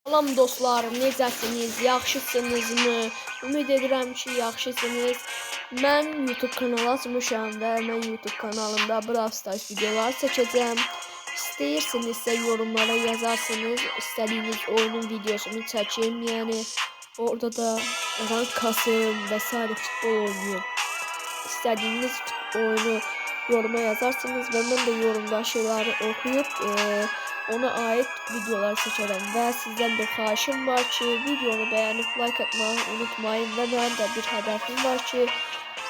Salam dostlar, necəsiniz? Yaxşısınızmı? Ümid edirəm ki, yaxşısınız. Mən YouTube kanalı açmışam və mən YouTube kanalımda Brawl Stars videolar çəkəcəm. İstəyirsinizsə yorumlara yazarsınız. İstədiyiniz oyunun videosunu çəkim. Yəni orada da rank kasım və sair futbol oynayım. İstədiyiniz oyunu yoruma yazarsınız və mən də yorumda şeyləri oxuyub ona ait videolar çəkərəm və sizdən bir xahişim var ki, videonu bəyənib like atmayı unutmayın və mənim də bir hədəfim var ki,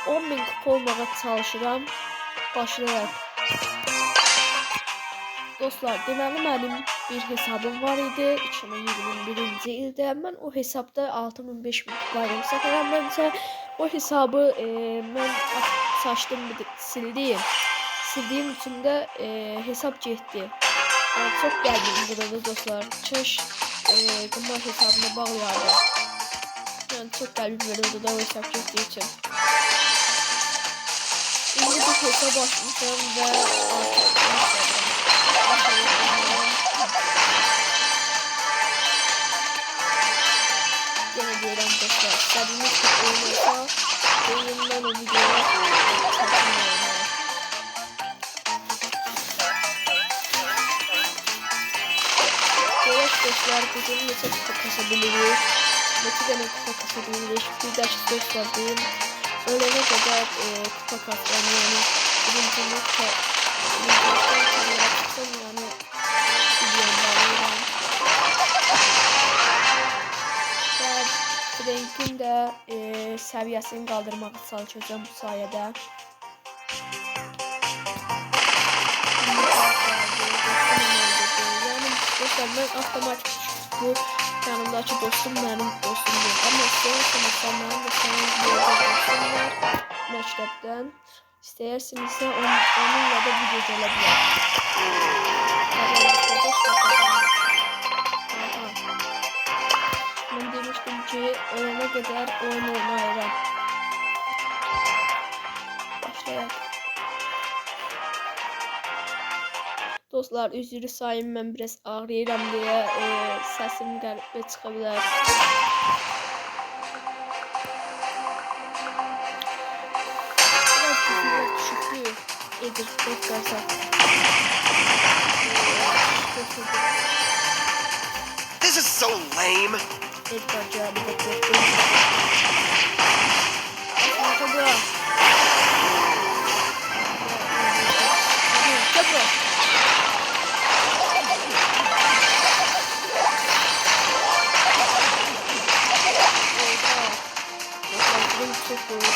10.000 kupa olmağa çalışıram. Başlayaq. Dostlar, deməli mənim bir hesabım var idi 2021-ci ildə. Mən o hesabda 6.000-5.000 kupa saxlamışam. O hesabı mən saçdım, sildim. Sildiyim üçün də hesab getdi. Çok geldim burada dostlar. Çeş kumar hesabına bağlayardı. Yani çok geldim burada da o hesap çektiği için. Şimdi bu hesap açmışım ve gene diyorum dostlar. İstediğiniz bir oyun olsa oyundan o videoya çekmiyorum. Dostlar, bugün neçə kupa kasabiliriz? Neçə dənə kupa kasabiliriz? Bir dərs göstərdim. Ölənə qədər kupa kasıram. Yəni birincini yani videomda və Frank'in də səviyyəsini qaldırmağa çalışacağım bu sayədə. Dostlar, ben avtomatik bu yanımdaki dostum benim dostum değil. Ama isterseniz benim de senin bir dostum var məktəbdən. İstəyirsinizsə onunla da video gelebilir. Ben demiştim ki ölene kadar oyun oynayacağım. Başlayalım. Dostlar, üzrü sayın, mən biraz ağrıyıram deyə səsim qəribə çıxa bilər. Biraz düşüklü edir dostlarsa. This is so lame. Edgar cevabı da korktum. Çabuk. Çabuk. Çok doğru.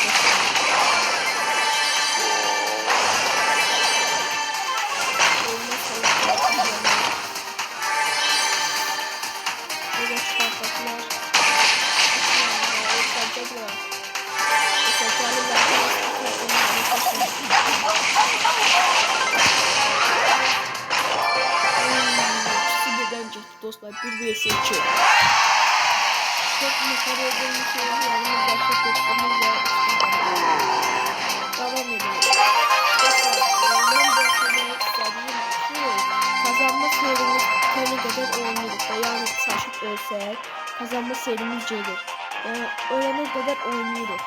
Dostlar, 1 vs 2. Çok yukarı olduğunu söylüyorum. Yani başka dostlarımızla devam edelim. Ben de söylemek istediğim kazanma serimiz ne kadar oynuyoruz. Yani saçıp ölsek kazanma serimiz gelir. Yani ölene kadar oynuyoruz.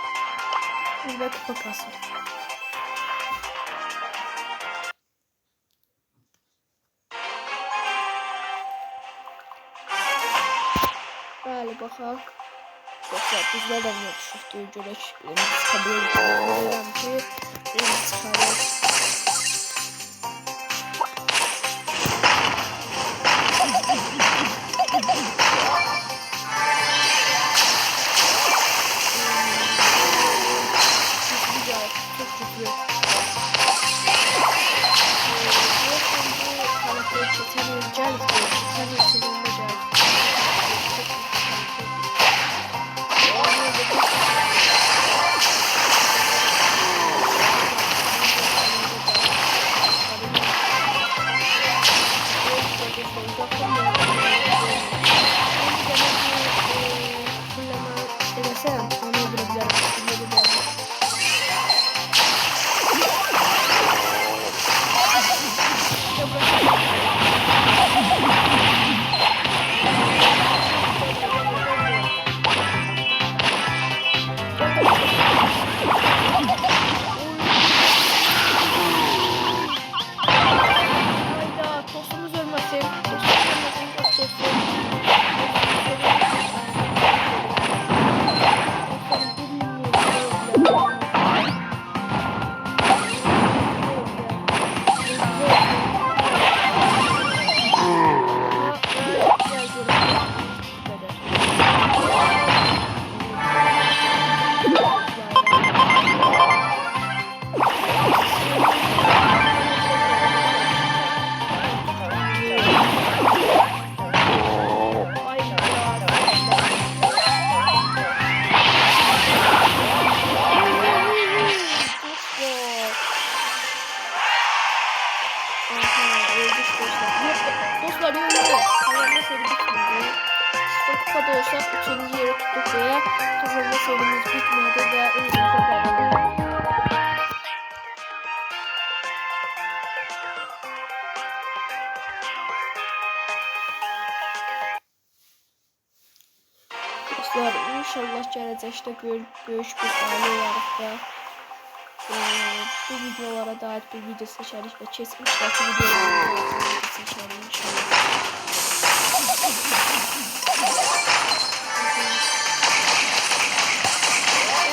Ve kupa kasır. Bəli, baxaq. Dostlar, bizlər də nə düşürdüyü görək. Kabul edirəm ki, çıxarıq. Çok güzel. defa da olsa 3. yeri tuttuk diye kazanma serimiz bitmedi ve önümüze devam. Dostlar, inşallah gələcəkdə böyük bir ailə olaraq da bu videolara dair bir video seçərik və keçmişdəki videolara dair bir video seçərik inşallah.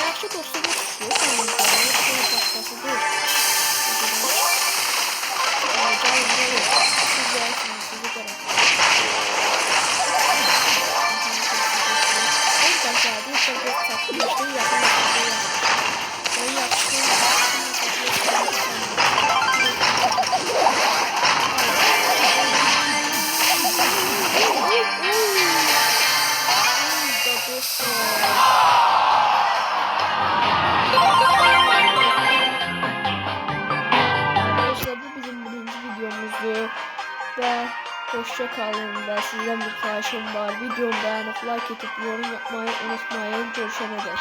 Yaxşı dostumuz düşüyor kanalımıza, yoxsa başqası deyil. Gəlin, gəlin, siz gəlirsiniz, sizi görək. Geldi, işte bir takmıştı, yakın ben yaptım, arkadaşlar bu bizim birinci videomuzdu ve hoşça kalın ve sizden bir xahişim var. Videomu beğenip like edip yorum yapmayı unutmayın. Görüşene dek.